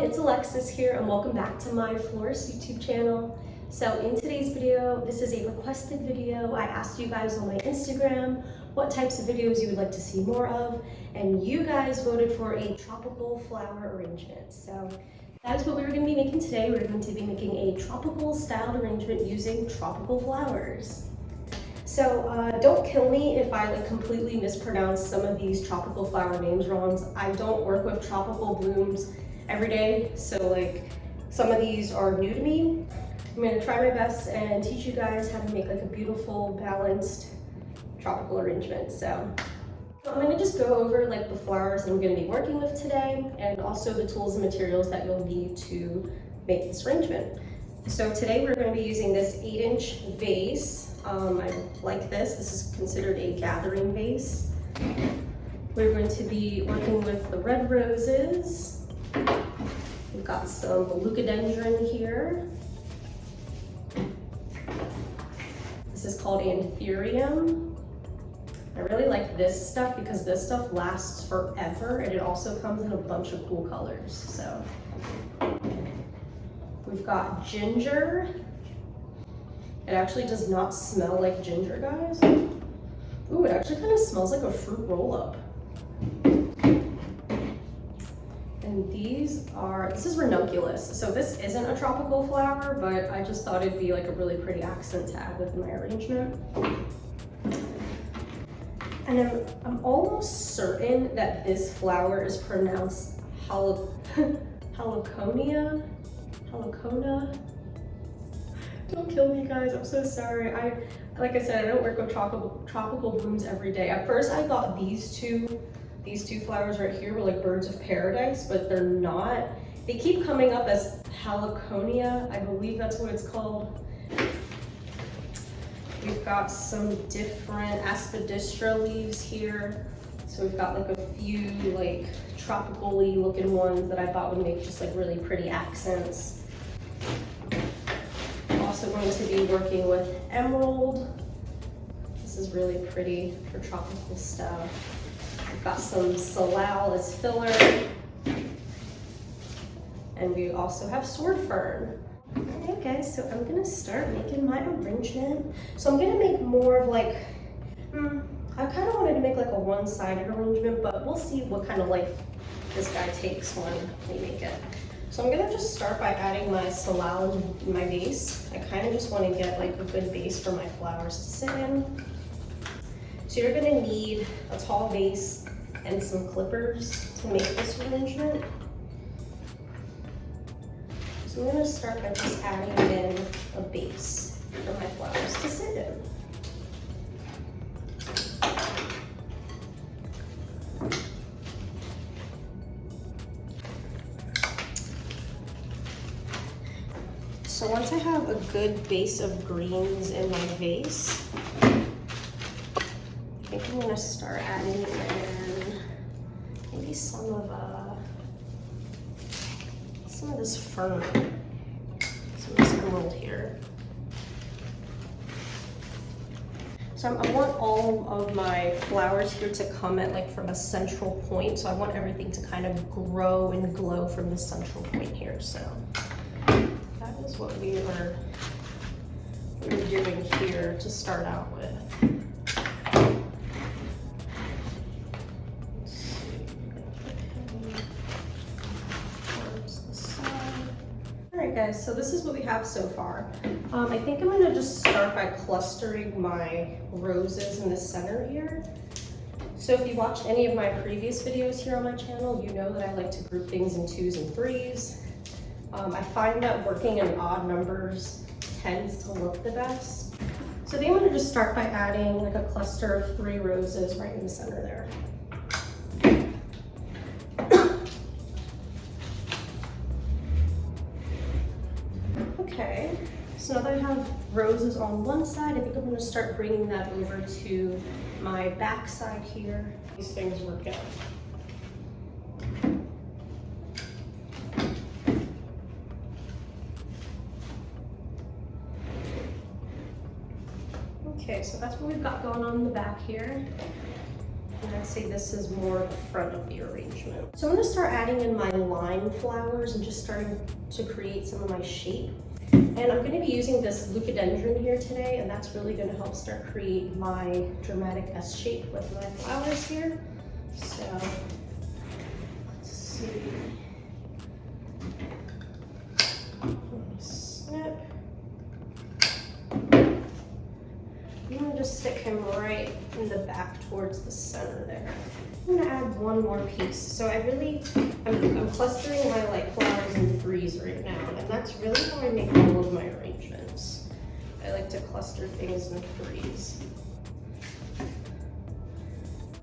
it's Alexis here and welcome back to my Florist YouTube channel. So in today's video, this is a requested video. I asked you guys on my Instagram what types of videos you would like to see more of, and you guys voted for a tropical flower arrangement. So that is what we're going to be making today. We're going to be making a tropical styled arrangement using tropical flowers. So don't kill me if I completely mispronounce some of these tropical flower names wrong. I don't work with tropical blooms every day, so some of these are new to me. I'm going to try my best and teach you guys how to make a beautiful, balanced tropical arrangement. So I'm going to just go over the flowers that I'm going to be working with today, and also the tools and materials that you'll need to make this arrangement. So today we're going to be using this 8-inch vase. I like this. This is considered a gathering vase. We're going to be working with the red roses. We've got some leucadendron here. This is called Anthurium. I really like this stuff because this stuff lasts forever, and it also comes in a bunch of cool colors. So we've got ginger. It actually does not smell like ginger, guys. Ooh, it actually kind of smells like a fruit roll-up. And this is ranunculus. So this isn't a tropical flower, but I just thought it'd be a really pretty accent to add with my arrangement. And I'm almost certain that this flower is pronounced heliconia. Don't kill me, guys, I'm so sorry. Like I said, I don't work with tropical blooms every day. At first I thought these two flowers right here were birds of paradise, but they're not. They keep coming up as heliconia, I believe that's what it's called. We've got some different aspidistra leaves here. So we've got a few tropically looking ones that I thought would make just really pretty accents. Also going to be working with emerald. This is really pretty for tropical stuff. We've got some salal as filler. And we also have sword fern. Okay guys, so I'm gonna start making my arrangement. So I'm gonna make more of I kind of wanted to make a one-sided arrangement, but we'll see what kind of life this guy takes when we make it. So I'm gonna just start by adding my salal in my vase. I kind of just want to get a good base for my flowers to sit in. So you're gonna need a tall vase and some clippers to make this arrangement. So I'm gonna start by just adding in a base for my flowers to sit in. So once I have a good base of greens in my vase, I think I'm gonna start adding in maybe some of this fern, some of this emerald here. So I want all of my flowers here to come at from a central point. So I want everything to kind of grow and glow from the central point here. So that is what we were doing here to start out with. Guys, so this is what we have so far. I think I'm gonna just start by clustering my roses in the center here. So if you watched any of my previous videos here on my channel, you know that I like to group things in 2s and 3s. I find that working in odd numbers tends to look the best. So I think I'm gonna just start by adding a cluster of 3 roses right in the center there. Okay, so now that I have roses on one side, I think I'm going to start bringing that over to my back side here. These things work out. Okay, so that's what we've got going on in the back here. I'm going to I'd say this is more the front of the arrangement. So I'm gonna start adding in my line flowers and just starting to create some of my shape. And I'm gonna be using this leucadendron here today, and that's really gonna help start create my dramatic S shape with my flowers here. So, let's see. Snip. I'm gonna just stick him right in the back towards the center there. I'm gonna add one more piece. So I'm clustering my like flowers in threes right now, and that's really how I make all of my arrangements. I like to cluster things in threes.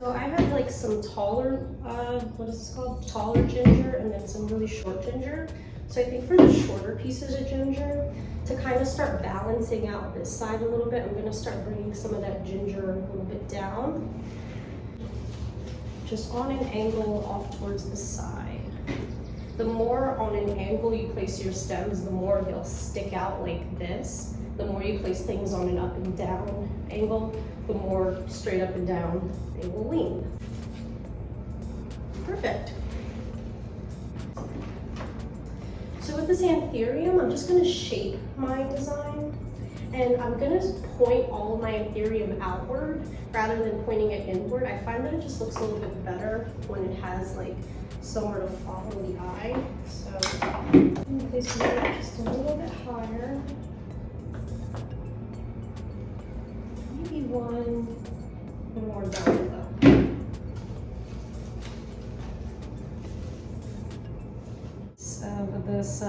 So I have like some taller, what is this called? Taller ginger, and then some really short ginger. So I think for the shorter pieces of ginger, to kind of start balancing out this side a little bit, I'm gonna start bringing some of that ginger a little bit down. Just on an angle off towards the side. The more on an angle you place your stems, the more they'll stick out like this. The more you place things on an up and down angle, the more straight up and down they will lean. Perfect. So with this Anthurium, I'm just gonna shape my design, and I'm gonna point all of my Anthurium outward rather than pointing it inward. I find that it just looks a little bit better when it has like somewhere to follow the eye. So I'm gonna place mine just a little bit higher. Maybe one more down though. With this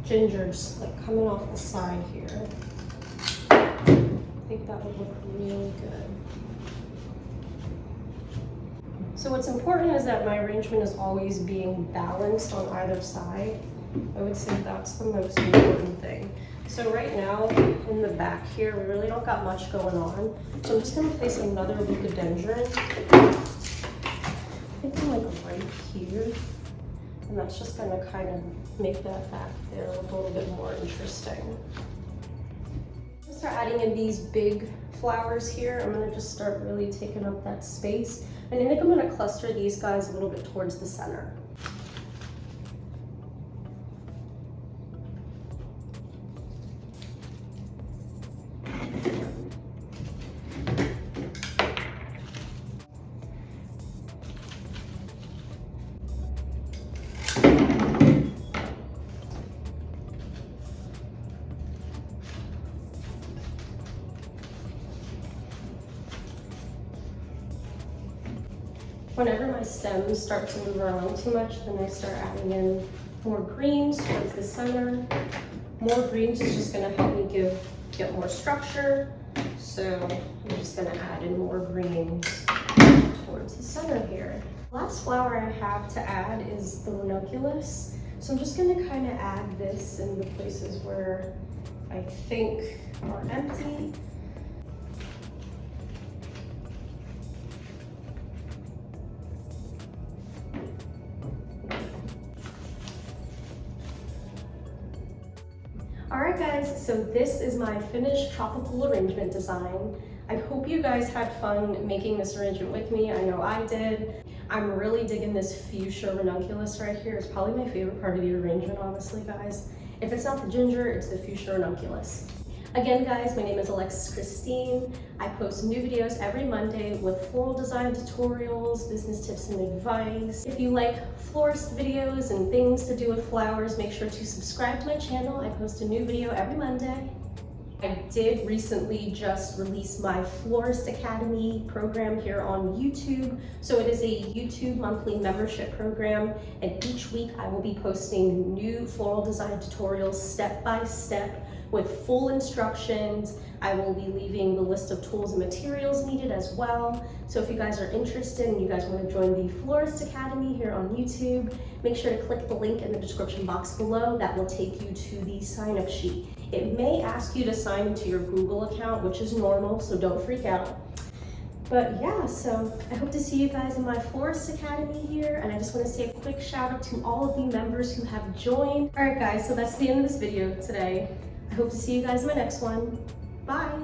ginger just like coming off the side here. I think that would look really good. So what's important is that my arrangement is always being balanced on either side. I would say that's the most important thing. So right now in the back here, we really don't got much going on. So I'm just gonna place another leucadendron. I think I'm like right here. And that's just gonna kind of make that back there look a little bit more interesting. I'm gonna start adding in these big flowers here. I'm gonna just start really taking up that space. And I think I'm gonna cluster these guys a little bit towards the center. Whenever my stems start to move around too much, then I start adding in more greens towards the center. More greens is just gonna help me get more structure. So I'm just gonna add in more greens towards the center here. Last flower I have to add is the ranunculus. So I'm just gonna kind of add this in the places where I think are empty. Alright guys, so this is my finished tropical arrangement design. I hope you guys had fun making this arrangement with me. I know I did. I'm really digging this fuchsia ranunculus right here. It's probably my favorite part of the arrangement, honestly, guys. If it's not the ginger, it's the fuchsia ranunculus. Again, guys, my name is Alexis Christine. I post new videos every Monday with floral design tutorials, business tips and advice. If you like florist videos and things to do with flowers, make sure to subscribe to my channel. I post a new video every Monday. I did recently just release my Florist Academy program here on YouTube. So it is a YouTube monthly membership program, and each week I will be posting new floral design tutorials step by step with full instructions. I will be leaving the list of tools and materials needed as well. So if you guys are interested and you guys want to join the Florist Academy here on YouTube, make sure to click the link in the description box below. That will take you to the sign-up sheet. It may ask you to sign into your Google account, which is normal, so don't freak out. But yeah, so I hope to see you guys in my Florist Academy here, and I just want to say a quick shout out to all of the members who have joined. All right guys, so that's the end of this video today. I hope to see you guys in my next one. Bye.